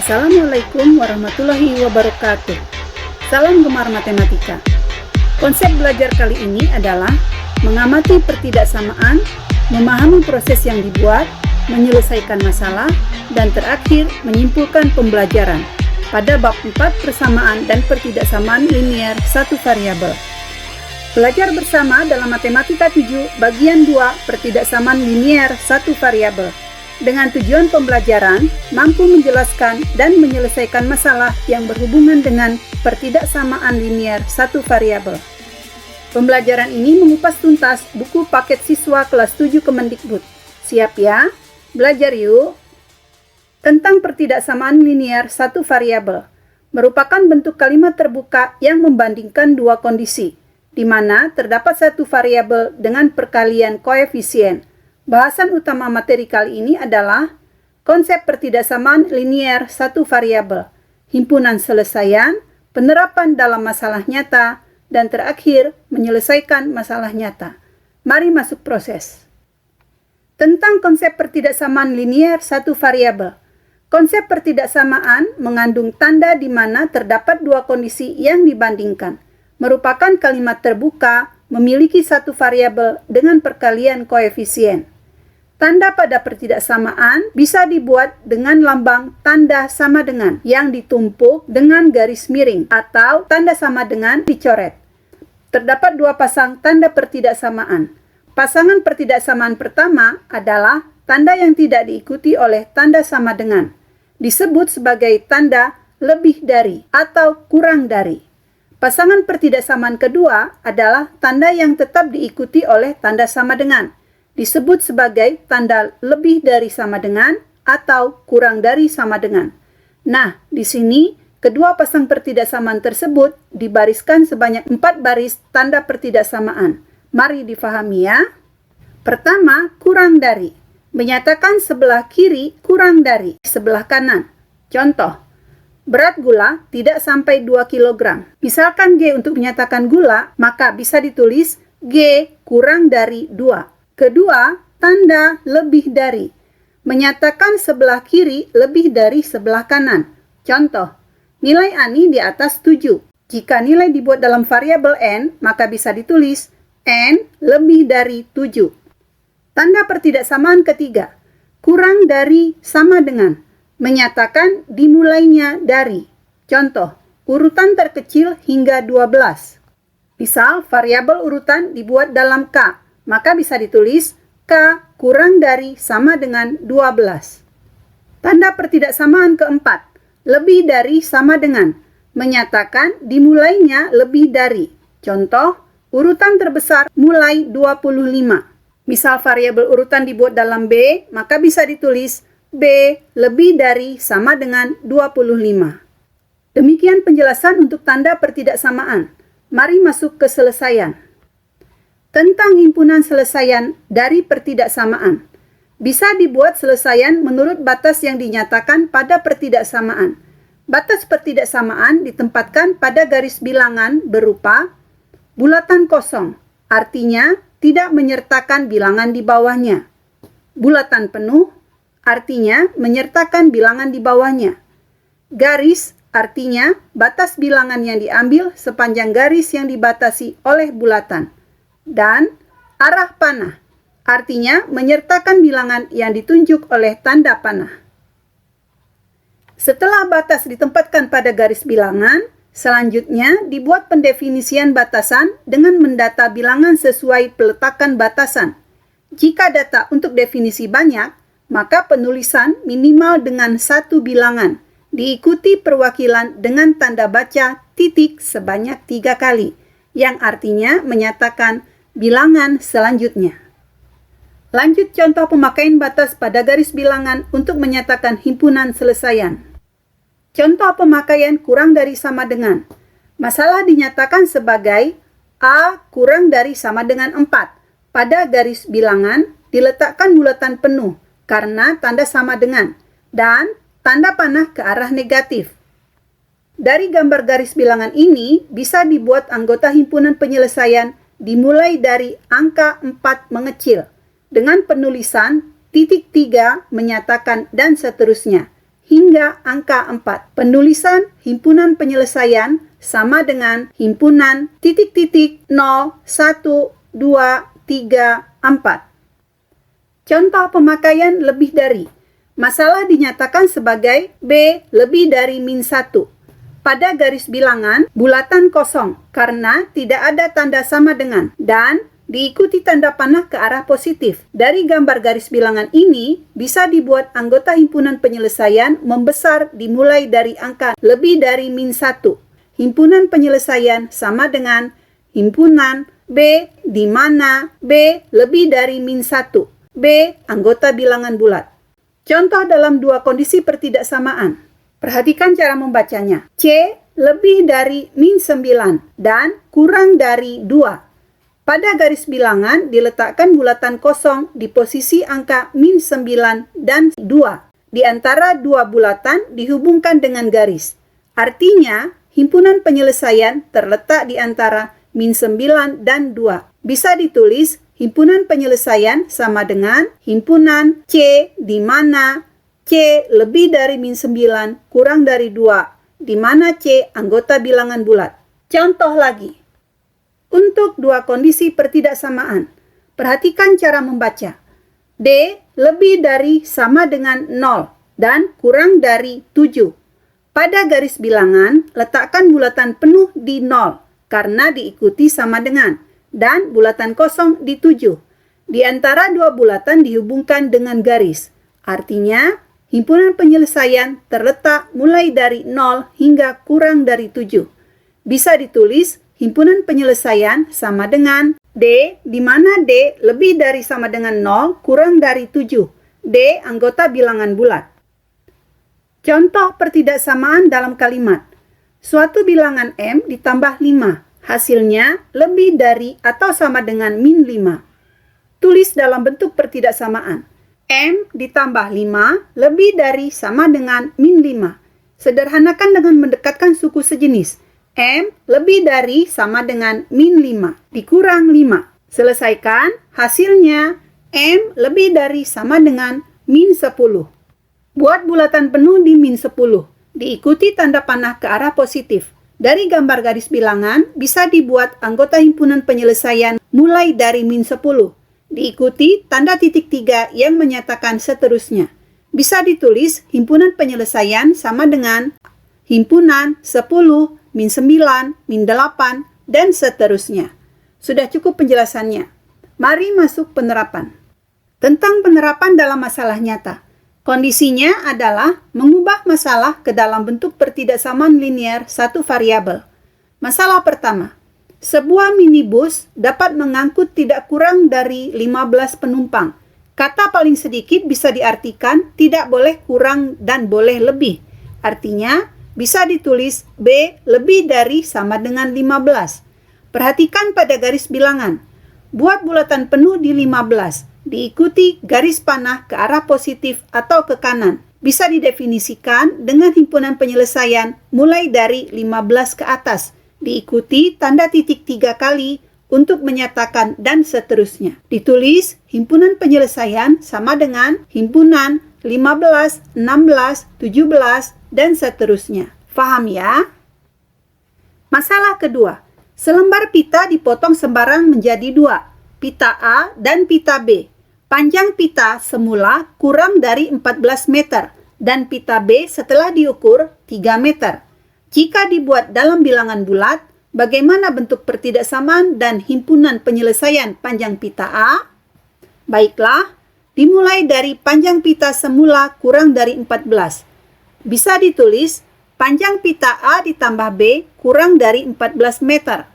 Assalamualaikum warahmatullahi wabarakatuh. Salam gemar matematika. Konsep belajar kali ini adalah mengamati pertidaksamaan, memahami proses yang dibuat, menyelesaikan masalah, dan terakhir menyimpulkan pembelajaran pada bab 4 persamaan dan pertidaksamaan linier satu variabel. Belajar bersama dalam Matematika 7 bagian 2 pertidaksamaan linier satu variabel. Dengan tujuan pembelajaran mampu menjelaskan dan menyelesaikan masalah yang berhubungan dengan pertidaksamaan linier satu variabel. Pembelajaran ini mengupas tuntas buku paket siswa kelas 7 Kemendikbud. Siap ya? Belajar yuk! Tentang pertidaksamaan linier satu variabel merupakan bentuk kalimat terbuka yang membandingkan dua kondisi, di mana terdapat satu variabel dengan perkalian koefisien. Bahasan utama materi kali ini adalah konsep pertidaksamaan linier satu variabel, himpunan selesaian, penerapan dalam masalah nyata, dan terakhir menyelesaikan masalah nyata. Mari masuk proses. Tentang konsep pertidaksamaan linier satu variabel. Konsep pertidaksamaan mengandung tanda di mana terdapat dua kondisi yang dibandingkan. Merupakan kalimat terbuka, memiliki satu variabel dengan perkalian koefisien. Tanda pada pertidaksamaan bisa dibuat dengan lambang tanda sama dengan yang ditumpuk dengan garis miring atau tanda sama dengan dicoret. Terdapat dua pasang tanda pertidaksamaan. Pasangan pertidaksamaan pertama adalah tanda yang tidak diikuti oleh tanda sama dengan. Disebut sebagai tanda lebih dari atau kurang dari. Pasangan pertidaksamaan kedua adalah tanda yang tetap diikuti oleh tanda sama dengan. Disebut sebagai tanda lebih dari sama dengan atau kurang dari sama dengan. Nah, di sini kedua pasang pertidaksamaan tersebut dibariskan sebanyak 4 baris tanda pertidaksamaan. Mari difahami ya. Pertama, kurang dari. Menyatakan sebelah kiri kurang dari sebelah kanan. Contoh, berat gula tidak sampai 2 kg. Misalkan G untuk menyatakan gula, maka bisa ditulis G kurang dari 2. Kedua, tanda lebih dari. Menyatakan sebelah kiri lebih dari sebelah kanan. Contoh, nilai Ani di atas 7. Jika nilai dibuat dalam variabel N, maka bisa ditulis N lebih dari 7. Tanda pertidaksamaan ketiga, kurang dari sama dengan. Menyatakan dimulainya dari. Contoh, urutan terkecil hingga 12. Misal, variabel urutan dibuat dalam K. Maka bisa ditulis K kurang dari sama dengan 12. Tanda pertidaksamaan keempat, lebih dari sama dengan. Menyatakan dimulainya lebih dari. Contoh, urutan terbesar mulai 25. Misal variabel urutan dibuat dalam B, maka bisa ditulis B lebih dari sama dengan 25. Demikian penjelasan untuk tanda pertidaksamaan. Mari masuk ke selesaian. Tentang himpunan selesaian dari pertidaksamaan. Bisa dibuat selesaian menurut batas yang dinyatakan pada pertidaksamaan. Batas pertidaksamaan ditempatkan pada garis bilangan berupa bulatan kosong, artinya tidak menyertakan bilangan di bawahnya. Bulatan penuh, artinya menyertakan bilangan di bawahnya. Garis, artinya batas bilangan yang diambil sepanjang garis yang dibatasi oleh bulatan. Dan arah panah, artinya menyertakan bilangan yang ditunjuk oleh tanda panah. Setelah batas ditempatkan pada garis bilangan, selanjutnya dibuat pendefinisian batasan dengan mendata bilangan sesuai peletakan batasan. Jika data untuk definisi banyak, maka penulisan minimal dengan satu bilangan, diikuti perwakilan dengan tanda baca titik sebanyak 3 kali, yang artinya menyatakan bilangan selanjutnya. Lanjut contoh pemakaian batas pada garis bilangan untuk menyatakan himpunan selesaian. Contoh pemakaian kurang dari sama dengan. Masalah dinyatakan sebagai A kurang dari sama dengan 4. Pada garis bilangan diletakkan bulatan penuh karena tanda sama dengan dan tanda panah ke arah negatif. Dari gambar garis bilangan ini bisa dibuat anggota himpunan penyelesaian dimulai dari angka 4 mengecil dengan penulisan titik 3 menyatakan dan seterusnya. hingga angka 4. Penulisan himpunan penyelesaian sama dengan himpunan titik-titik 0, 1, 2, 3, 4. Contoh pemakaian lebih dari. Masalah dinyatakan sebagai B lebih dari min 1. Pada garis bilangan, bulatan kosong karena tidak ada tanda sama dengan dan diikuti tanda panah ke arah positif. Dari gambar garis bilangan ini, bisa dibuat anggota himpunan penyelesaian membesar dimulai dari angka lebih dari min 1. Himpunan penyelesaian sama dengan himpunan B di mana B lebih dari min 1. B anggota bilangan bulat. Contoh dalam dua kondisi pertidaksamaan. Perhatikan cara membacanya. C lebih dari min 9 dan kurang dari 2. Pada garis bilangan diletakkan bulatan kosong di posisi angka min 9 dan 2. Di antara dua bulatan dihubungkan dengan garis. Artinya, himpunan penyelesaian terletak di antara min 9 dan 2. Bisa ditulis himpunan penyelesaian sama dengan himpunan C di mana C lebih dari min 9 kurang dari 2, di mana C anggota bilangan bulat. Contoh lagi. Untuk dua kondisi pertidaksamaan, perhatikan cara membaca. D lebih dari sama dengan 0 dan kurang dari 7. Pada garis bilangan, letakkan bulatan penuh di 0 karena diikuti sama dengan dan bulatan kosong di 7. Di antara dua bulatan dihubungkan dengan garis. Artinya, himpunan penyelesaian terletak mulai dari 0 hingga kurang dari 7. Bisa ditulis himpunan penyelesaian sama dengan D, di mana D lebih dari sama dengan 0 kurang dari 7. D anggota bilangan bulat. Contoh pertidaksamaan dalam kalimat. Suatu bilangan M ditambah 5. Hasilnya lebih dari atau sama dengan min 5. Tulis dalam bentuk pertidaksamaan. M ditambah 5 lebih dari sama dengan min 5. Sederhanakan dengan mendekatkan suku sejenis. M lebih dari sama dengan min 5 dikurang 5. Selesaikan, hasilnya M lebih dari sama dengan min 10. Buat bulatan penuh di min 10. Diikuti tanda panah ke arah positif. Dari gambar garis bilangan, bisa dibuat anggota himpunan penyelesaian mulai dari min 10. Diikuti tanda titik 3 yang menyatakan seterusnya. Bisa ditulis himpunan penyelesaian sama dengan himpunan 10, min 9, min 8, dan seterusnya. Sudah cukup penjelasannya. Mari masuk penerapan. Tentang penerapan dalam masalah nyata. Kondisinya adalah mengubah masalah ke dalam bentuk pertidaksamaan linear satu variabel. Masalah pertama. Sebuah minibus dapat mengangkut tidak kurang dari 15 penumpang. Kata paling sedikit bisa diartikan tidak boleh kurang dan boleh lebih. Artinya, bisa ditulis B lebih dari sama dengan 15. Perhatikan pada garis bilangan. Buat bulatan penuh di 15. Diikuti garis panah ke arah positif atau ke kanan. Bisa didefinisikan dengan himpunan penyelesaian mulai dari 15 ke atas. Diikuti tanda titik 3 kali untuk menyatakan dan seterusnya. Ditulis himpunan penyelesaian sama dengan himpunan 15, 16, 17, dan seterusnya. Faham ya? Masalah kedua. Selembar pita dipotong sembarang menjadi 2. Pita A dan pita B. Panjang pita semula kurang dari 14 meter dan pita B setelah diukur 3 meter. Jika dibuat dalam bilangan bulat, bagaimana bentuk pertidaksamaan dan himpunan penyelesaian panjang pita A? Baiklah, dimulai dari panjang pita semula kurang dari 14. Bisa ditulis panjang pita A ditambah B kurang dari 14 meter.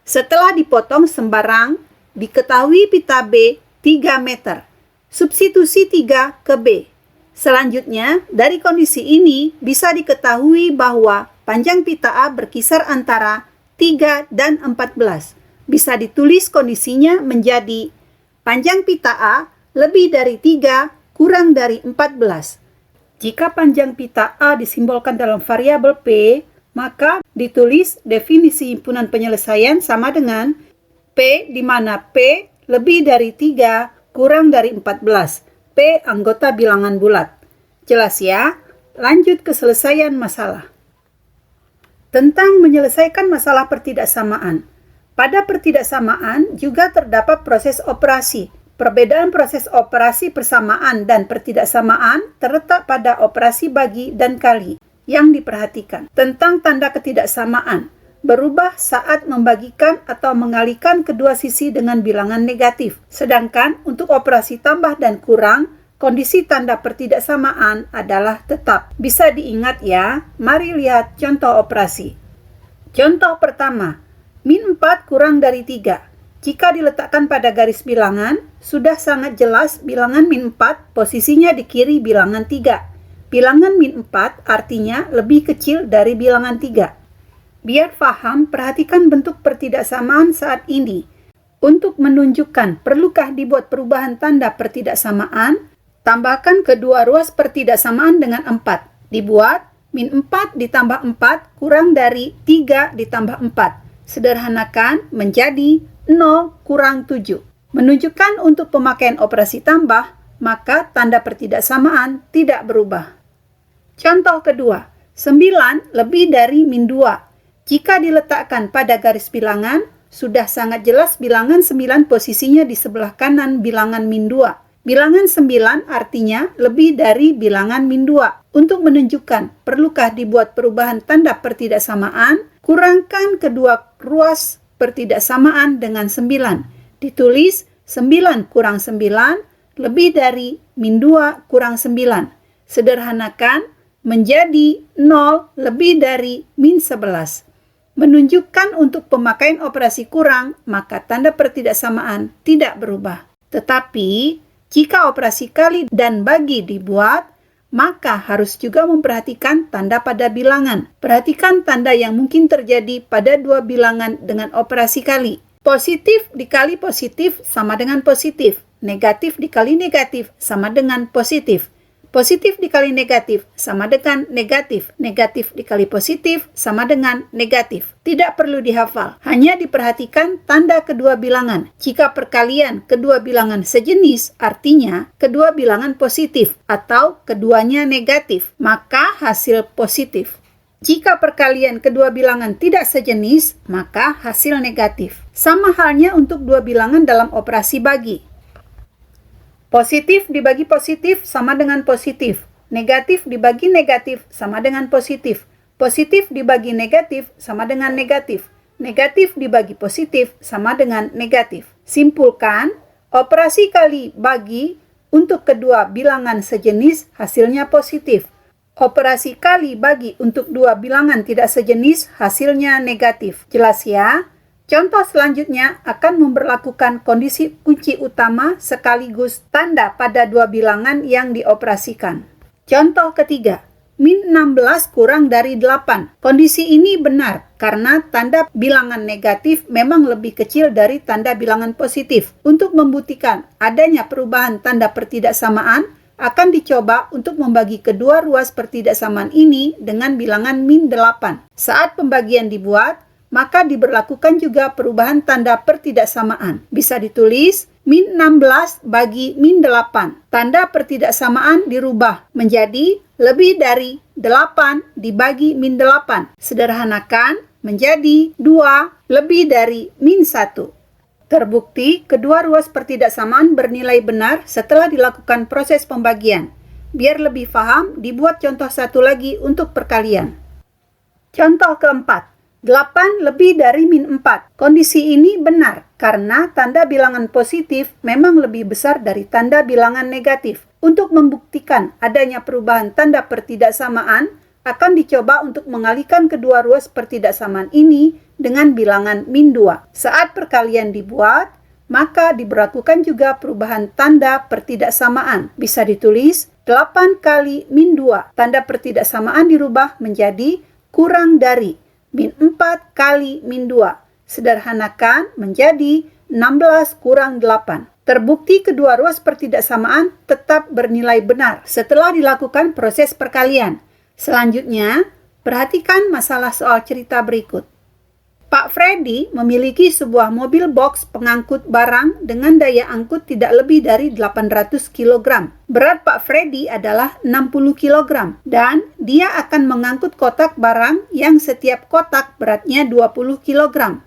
Setelah dipotong sembarang, diketahui pita B 3 meter. Substitusi 3 ke B. Selanjutnya, dari kondisi ini bisa diketahui bahwa panjang pita A berkisar antara 3 dan 14. Bisa ditulis kondisinya menjadi panjang pita A lebih dari 3 kurang dari 14. Jika panjang pita A disimbolkan dalam variabel P, maka ditulis definisi himpunan penyelesaian sama dengan P di mana P lebih dari 3 kurang dari 14. P anggota bilangan bulat. Jelas ya? Lanjut ke selesaian masalah. Tentang menyelesaikan masalah pertidaksamaan. Pada pertidaksamaan juga terdapat proses operasi. Perbedaan proses operasi persamaan dan pertidaksamaan terletak pada operasi bagi dan kali yang diperhatikan. Tentang tanda ketidaksamaan, berubah saat membagikan atau mengalihkan kedua sisi dengan bilangan negatif. Sedangkan untuk operasi tambah dan kurang, kondisi tanda pertidaksamaan adalah tetap. Bisa diingat ya, mari lihat contoh operasi. Contoh pertama, min 4 kurang dari 3. Jika diletakkan pada garis bilangan, sudah sangat jelas bilangan min 4 posisinya di kiri bilangan 3. Bilangan min 4 artinya lebih kecil dari bilangan 3. Biar paham, perhatikan bentuk pertidaksamaan saat ini. Untuk menunjukkan perlukah dibuat perubahan tanda pertidaksamaan, tambahkan kedua ruas pertidaksamaan dengan 4. Dibuat min 4 ditambah 4 kurang dari 3 ditambah 4. Sederhanakan menjadi 0 kurang 7. Menunjukkan untuk pemakaian operasi tambah, maka tanda pertidaksamaan tidak berubah. Contoh kedua, 9 lebih dari min 2. Jika diletakkan pada garis bilangan, sudah sangat jelas bilangan 9 posisinya di sebelah kanan bilangan min 2. Bilangan 9 artinya lebih dari bilangan min 2. Untuk menunjukkan perlukah dibuat perubahan tanda pertidaksamaan, kurangkan kedua ruas pertidaksamaan dengan 9. Ditulis 9 kurang 9 lebih dari min 2 kurang 9. Sederhanakan menjadi 0 lebih dari min 11. Menunjukkan untuk pemakaian operasi kurang, maka tanda pertidaksamaan tidak berubah. Tetapi, jika operasi kali dan bagi dibuat, maka harus juga memperhatikan tanda pada bilangan. Perhatikan tanda yang mungkin terjadi pada dua bilangan dengan operasi kali. Positif dikali positif sama dengan positif. Negatif dikali negatif sama dengan positif. Positif dikali negatif sama dengan negatif. Negatif dikali positif sama dengan negatif. Tidak perlu dihafal, hanya diperhatikan tanda kedua bilangan. Jika perkalian kedua bilangan sejenis, artinya kedua bilangan positif atau keduanya negatif, maka hasil positif. Jika perkalian kedua bilangan tidak sejenis, maka hasil negatif. Sama halnya untuk dua bilangan dalam operasi bagi. Positif dibagi positif sama dengan positif. Negatif dibagi negatif sama dengan positif. Positif dibagi negatif sama dengan negatif. Negatif dibagi positif sama dengan negatif. Simpulkan, operasi kali bagi untuk kedua bilangan sejenis hasilnya positif. Operasi kali bagi untuk dua bilangan tidak sejenis hasilnya negatif. Jelas ya? Contoh selanjutnya akan memberlakukan kondisi kunci utama sekaligus tanda pada dua bilangan yang dioperasikan. Contoh ketiga, min 16 kurang dari 8. Kondisi ini benar karena tanda bilangan negatif memang lebih kecil dari tanda bilangan positif. Untuk membuktikan adanya perubahan tanda pertidaksamaan, akan dicoba untuk membagi kedua ruas pertidaksamaan ini dengan bilangan min 8. Saat pembagian dibuat, maka diberlakukan juga perubahan tanda pertidaksamaan. Bisa ditulis min 16 bagi min 8. Tanda pertidaksamaan dirubah menjadi lebih dari 8 dibagi min 8. Sederhanakan menjadi 2 lebih dari min 1. Terbukti kedua ruas pertidaksamaan bernilai benar setelah dilakukan proses pembagian. Biar lebih paham, dibuat contoh satu lagi untuk perkalian. Contoh keempat. 8 lebih dari min 4. Kondisi ini benar karena tanda bilangan positif memang lebih besar dari tanda bilangan negatif. Untuk membuktikan adanya perubahan tanda pertidaksamaan, akan dicoba untuk mengalihkan kedua ruas pertidaksamaan ini dengan bilangan min 2. Saat perkalian dibuat, maka diberlakukan juga perubahan tanda pertidaksamaan. Bisa ditulis 8 kali min 2. Tanda pertidaksamaan dirubah menjadi kurang dari min 4 kali min 2. Sederhanakan menjadi 16 kurang 8. Terbukti kedua ruas pertidaksamaan tetap bernilai benar setelah dilakukan proses perkalian. Selanjutnya, perhatikan masalah soal cerita berikut. Pak Freddy memiliki sebuah mobil box pengangkut barang dengan daya angkut tidak lebih dari 800 kg. Berat Pak Freddy adalah 60 kg dan dia akan mengangkut kotak barang yang setiap kotak beratnya 20 kg.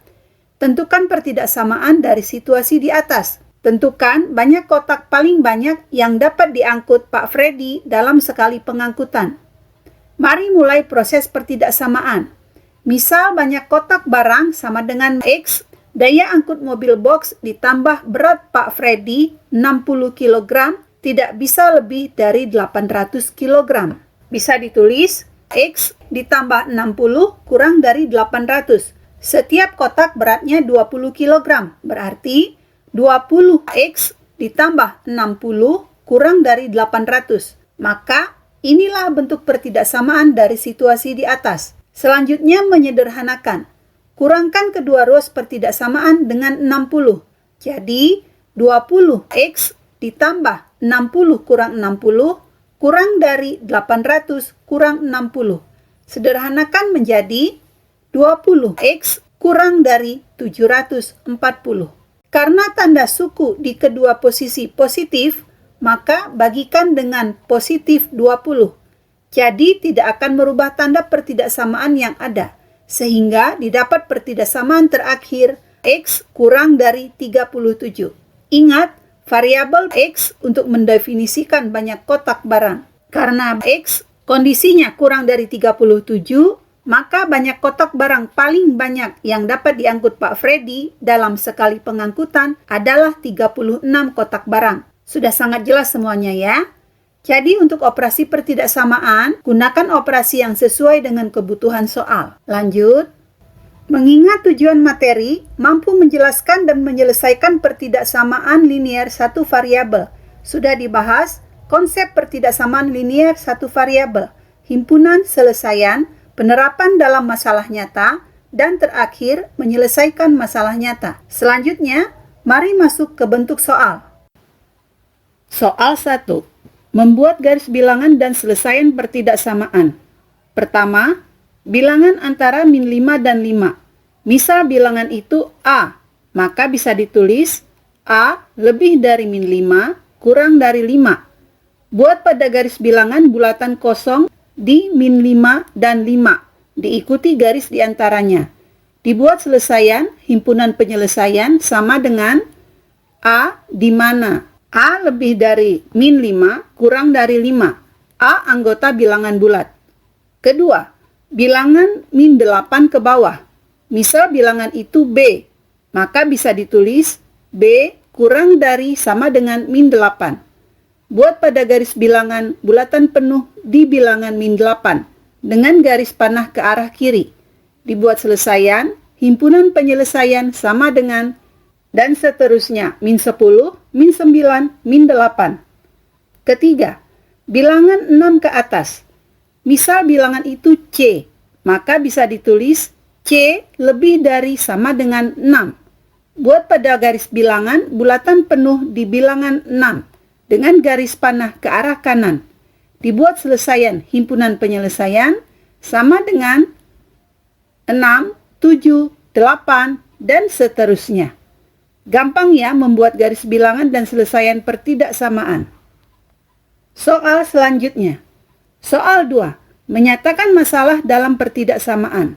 Tentukan pertidaksamaan dari situasi di atas. Tentukan banyak kotak paling banyak yang dapat diangkut Pak Freddy dalam sekali pengangkutan. Mari mulai proses pertidaksamaan. Misal banyak kotak barang sama dengan X, daya angkut mobil box ditambah berat Pak Freddy 60 kg tidak bisa lebih dari 800 kg. Bisa ditulis X ditambah 60 kurang dari 800. Setiap kotak beratnya 20 kg, berarti 20X ditambah 60 kurang dari 800. Maka inilah bentuk pertidaksamaan dari situasi di atas. Selanjutnya menyederhanakan. Kurangkan kedua ruas pertidaksamaan dengan 60. Jadi 20X ditambah 60 kurang 60 kurang dari 800 kurang 60. Sederhanakan menjadi 20X kurang dari 740. Karena tanda suku di kedua posisi positif, maka bagikan dengan positif 20. Jadi tidak akan merubah tanda pertidaksamaan yang ada, sehingga didapat pertidaksamaan terakhir X kurang dari 37. Ingat, variabel X untuk mendefinisikan banyak kotak barang. Karena X kondisinya kurang dari 37, maka banyak kotak barang paling banyak yang dapat diangkut Pak Freddy dalam sekali pengangkutan adalah 36 kotak barang. Sudah sangat jelas semuanya ya. Jadi untuk operasi pertidaksamaan, gunakan operasi yang sesuai dengan kebutuhan soal. Lanjut. Mengingat tujuan materi mampu menjelaskan dan menyelesaikan pertidaksamaan linear satu variabel. Sudah dibahas konsep pertidaksamaan linear satu variabel, himpunan selesaian, penerapan dalam masalah nyata, dan terakhir menyelesaikan masalah nyata. Selanjutnya, mari masuk ke bentuk soal. Soal 1. Membuat garis bilangan dan selesaian pertidaksamaan. Pertama, bilangan antara min 5 dan 5. Misal bilangan itu A, maka bisa ditulis A lebih dari min 5 kurang dari 5. Buat pada garis bilangan bulatan kosong di min 5 dan 5, diikuti garis di antaranya. Dibuat selesaian, himpunan penyelesaian sama dengan A di mana A lebih dari min 5 kurang dari 5. A anggota bilangan bulat. Kedua, bilangan min 8 ke bawah. Misal bilangan itu B, maka bisa ditulis B kurang dari sama dengan min 8. Buat pada garis bilangan bulatan penuh di bilangan min 8 dengan garis panah ke arah kiri. Dibuat selesaian, himpunan penyelesaian sama dengan dan seterusnya, min 10, min 9, min 8. Ketiga, bilangan 6 ke atas. Misal bilangan itu C, maka bisa ditulis C lebih dari sama dengan 6. Buat pada garis bilangan bulatan penuh di bilangan 6 dengan garis panah ke arah kanan. Dibuat selesaian himpunan penyelesaian sama dengan 6, 7, 8, dan seterusnya. Gampang ya membuat garis bilangan dan selesaian pertidaksamaan. Soal selanjutnya. Soal 2. Menyatakan masalah dalam pertidaksamaan.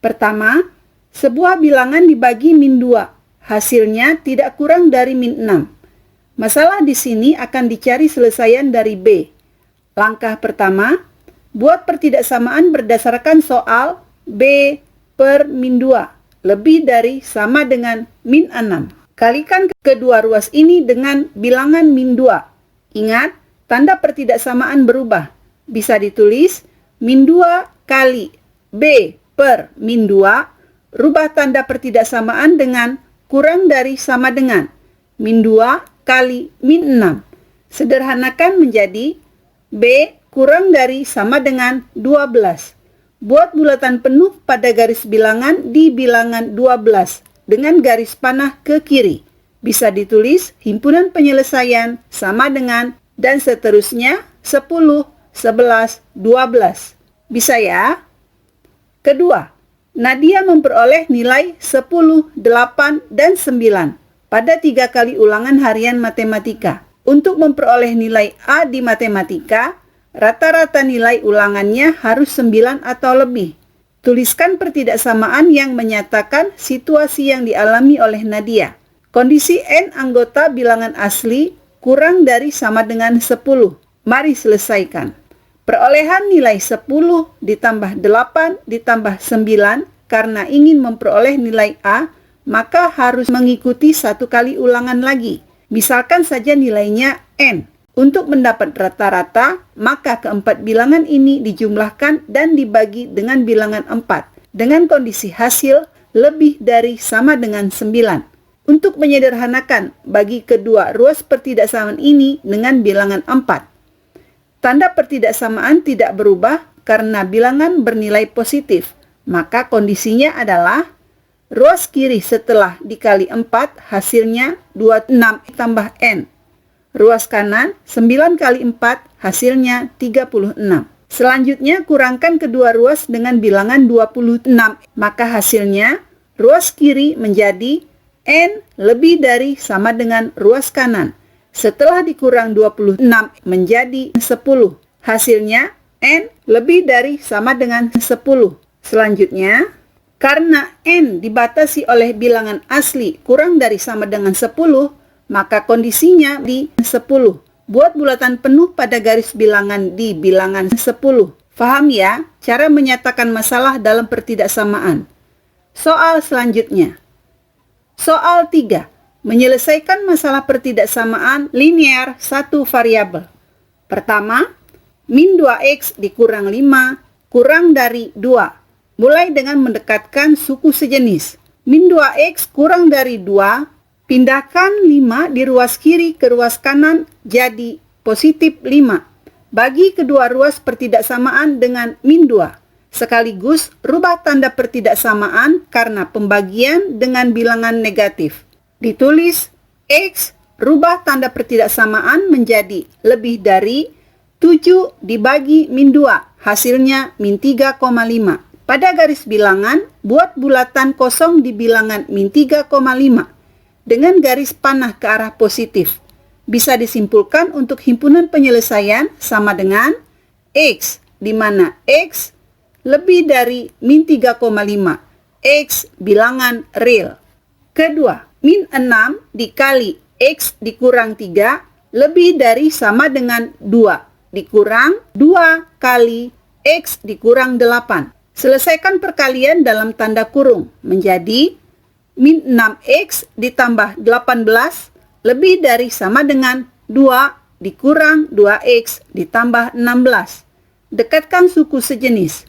Pertama, sebuah bilangan dibagi min 2. Hasilnya tidak kurang dari min 6. Masalah di sini akan dicari selesaian dari B. Langkah pertama, buat pertidaksamaan berdasarkan soal B per min 2 lebih dari sama dengan min 6. Kalikan kedua ruas ini dengan bilangan min 2. Ingat, tanda pertidaksamaan berubah. Bisa ditulis min 2 kali B per min 2, rubah tanda pertidaksamaan dengan kurang dari sama dengan min 2 kali min 6. Sederhanakan menjadi B kurang dari sama dengan 12. Buat bulatan penuh pada garis bilangan di bilangan 12 dengan garis panah ke kiri. Bisa ditulis himpunan penyelesaian sama dengan dan seterusnya 10, 11, 12. Bisa ya? Kedua, Nadia memperoleh nilai 10, 8, dan 9 pada 3 kali ulangan harian matematika. Untuk memperoleh nilai A di matematika, rata-rata nilai ulangannya harus 9 atau lebih. Tuliskan pertidaksamaan yang menyatakan situasi yang dialami oleh Nadia. Kondisi N anggota bilangan asli kurang dari sama dengan 10. Mari selesaikan. Perolehan nilai 10 ditambah 8 ditambah 9 karena ingin memperoleh nilai A, maka harus mengikuti 1 kali ulangan lagi. Misalkan saja nilainya N. Untuk mendapat rata-rata, maka keempat bilangan ini dijumlahkan dan dibagi dengan bilangan 4 dengan kondisi hasil lebih dari sama dengan 9. Untuk menyederhanakan, bagi kedua ruas pertidaksamaan ini dengan bilangan 4. Tanda pertidaksamaan tidak berubah karena bilangan bernilai positif. Maka kondisinya adalah ruas kiri setelah dikali 4 hasilnya 26 tambah N. Ruas kanan 9 kali 4 hasilnya 36. Selanjutnya kurangkan kedua ruas dengan bilangan 26. Maka hasilnya ruas kiri menjadi N lebih dari sama dengan ruas kanan. Setelah dikurang 26 menjadi 10. Hasilnya N lebih dari sama dengan 10. Selanjutnya, karena N dibatasi oleh bilangan asli kurang dari sama dengan 10, maka kondisinya di 10. Buat bulatan penuh pada garis bilangan di bilangan 10. Faham ya cara menyatakan masalah dalam pertidaksamaan. Soal selanjutnya. Soal 3. Menyelesaikan masalah pertidaksamaan linear satu variabel. Pertama, min 2x dikurang 5 kurang dari 2. Mulai dengan mendekatkan suku sejenis. Min 2x kurang dari 2, pindahkan 5 di ruas kiri ke ruas kanan jadi positif 5. Bagi kedua ruas pertidaksamaan dengan min 2. Sekaligus rubah tanda pertidaksamaan karena pembagian dengan bilangan negatif. Ditulis X rubah tanda pertidaksamaan menjadi lebih dari 7 dibagi min 2, hasilnya min 3,5. Pada garis bilangan, buat bulatan kosong di bilangan min 3,5 dengan garis panah ke arah positif. Bisa disimpulkan untuk himpunan penyelesaian sama dengan X, di mana X lebih dari min 3,5. X bilangan real. Kedua, min 6 dikali X dikurang 3 lebih dari sama dengan 2 dikurang 2 kali X dikurang 8. Selesaikan perkalian dalam tanda kurung menjadi min 6X ditambah 18 lebih dari sama dengan 2 dikurang 2X ditambah 16. Dekatkan suku sejenis.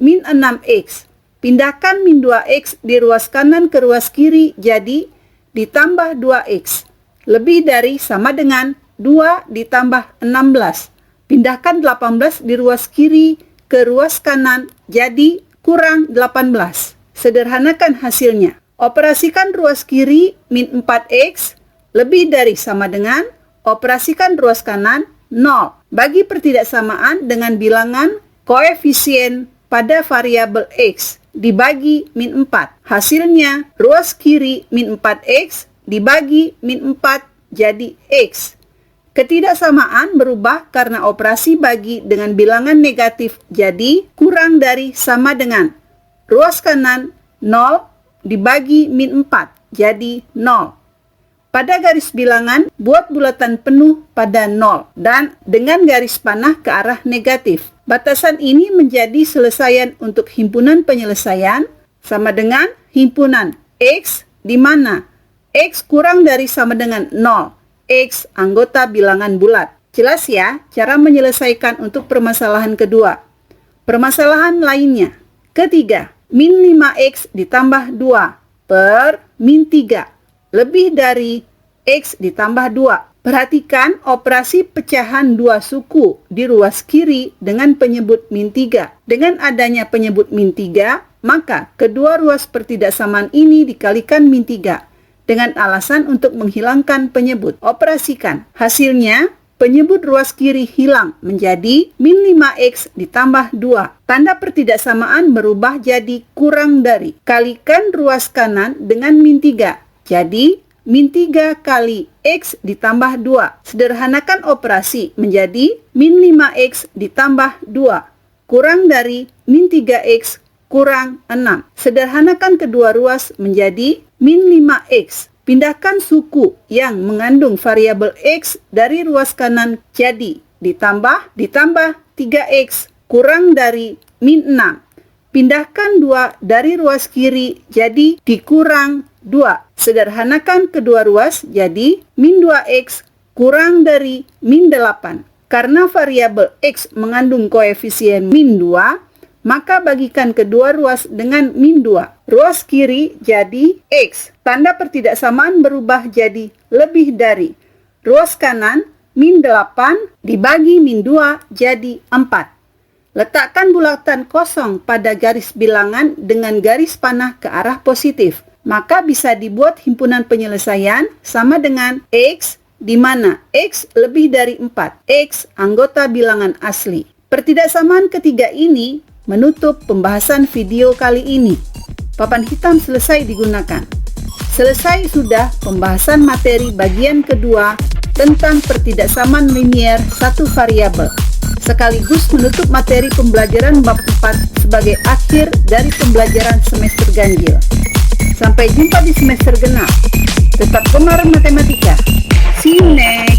Min 6X. Pindahkan min 2X di ruas kanan ke ruas kiri jadi ditambah 2X. Lebih dari sama dengan 2 ditambah 16. Pindahkan 18 di ruas kiri ke ruas kanan jadi kurang 18. Sederhanakan hasilnya. Operasikan ruas kiri min 4X lebih dari sama dengan operasikan ruas kanan 0. Bagi pertidaksamaan dengan bilangan koefisien pada variabel X dibagi min 4. Hasilnya ruas kiri min 4X dibagi min 4 jadi X. Ketidaksamaan berubah karena operasi bagi dengan bilangan negatif jadi kurang dari sama dengan ruas kanan 0 dibagi min 4 jadi 0. Pada garis bilangan, buat bulatan penuh pada 0 dan dengan garis panah ke arah negatif. Batasan ini menjadi selesaian untuk himpunan penyelesaian sama dengan himpunan X di mana X kurang dari sama dengan 0. X anggota bilangan bulat. Jelas ya cara menyelesaikan untuk permasalahan kedua. Permasalahan lainnya. Ketiga, min 5X ditambah 2 per min 3 lebih dari X ditambah 2. Perhatikan operasi pecahan dua suku di ruas kiri dengan penyebut min 3. Dengan adanya penyebut min 3, maka kedua ruas pertidaksamaan ini dikalikan min 3 dengan alasan untuk menghilangkan penyebut. Operasikan. Hasilnya Penyebut ruas kiri hilang menjadi min 5x ditambah 2. Tanda pertidaksamaan berubah jadi kurang dari. Kalikan ruas kanan dengan min 3. Jadi, min 3 kali x ditambah 2. Sederhanakan operasi menjadi min 5x ditambah 2. Kurang dari min 3x kurang 6. Sederhanakan kedua ruas menjadi min 5x. Pindahkan suku yang mengandung variabel x dari ruas kanan jadi ditambah 3x kurang dari min 6. Pindahkan 2 dari ruas kiri jadi dikurang 2. Sederhanakan kedua ruas jadi min 2x kurang dari min 8. Karena variabel x mengandung koefisien min 2, maka bagikan kedua ruas dengan min 2. Ruas kiri jadi x. Tanda pertidaksamaan berubah jadi lebih dari. Ruas kanan min 8 dibagi min 2 jadi 4. Letakkan bulatan kosong pada garis bilangan dengan garis panah ke arah positif. Maka bisa dibuat himpunan penyelesaian sama dengan x, di mana x lebih dari 4. X anggota bilangan asli. Pertidaksamaan ketiga ini menutup pembahasan video kali ini. Papan hitam selesai digunakan. Selesai sudah pembahasan materi bagian kedua tentang pertidaksamaan linier satu variabel. Sekaligus menutup materi pembelajaran bab 4 sebagai akhir dari pembelajaran semester ganjil. Sampai jumpa di semester genap. Tetap gemar matematika. See you next.